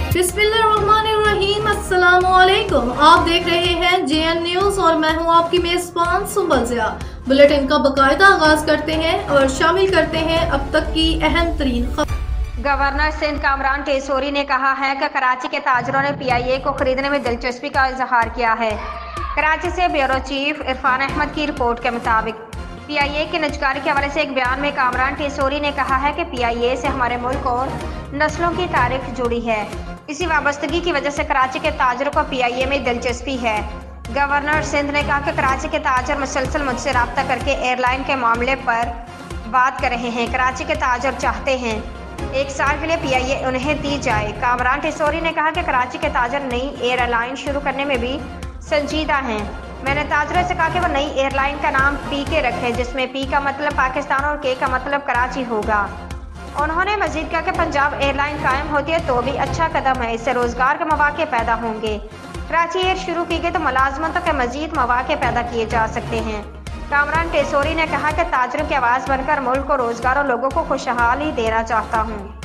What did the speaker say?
बिस्मिल्लाहिर्रहमानिर्रहीम। अस्सलामुअलैकुम। आप देख रहे हैं JN न्यूज और मैं हूं आपकी मेजबान सुंबल ज़िया। बुलेटिन का बाकायदा आगाज करते हैं और शामिल करते हैं अब तक की अहम तरीन खबर। गवर्नर सिंध कामरान टेसोरी ने कहा है कि कराची के ताजरों ने PIA को खरीदने में दिलचस्पी का इजहार किया है। कराची से ब्यूरो चीफ इरफान अहमद की रिपोर्ट के मुताबिक PIA के निजकारी के हवाले से एक बयान में कामरान टेसोरी ने कहा है कि PIA से हमारे मुल्क और नस्लों की तारीख जुड़ी है। इसी वाबस्तगी की वजह से कराची के ताजरों को PIA में दिलचस्पी है। गवर्नर सिंध ने कहा कि कराची के ताजर मुसलसल मुझसे रब्ता करके एयरलाइन के मामले पर बात कर रहे हैं। कराची के ताजर चाहते हैं 1 साल के लिए PIA उन्हें दी जाए। कामरान टेसोरी ने कहा कि कराची के ताजर नई एयरलाइन शुरू करने में भी संजीदा हैं। मैंने ताजरों से कहा कि वो नई एयरलाइन का नाम PK रखे, जिसमें P का मतलब पाकिस्तान और K का मतलब कराची होगा। उन्होंने मजीद कहा कि पंजाब एयरलाइन कायम होती है तो भी अच्छा कदम है, इससे रोजगार के मौके पैदा होंगे। कराची एयर शुरू की गई तो मुलाजमतों के मजीद मौके पैदा किए जा सकते हैं। कामरान टेसोरी ने कहा कि ताजरों की आवाज़ बनकर मुल्क को रोजगार और लोगों को खुशहाली देना चाहता हूँ।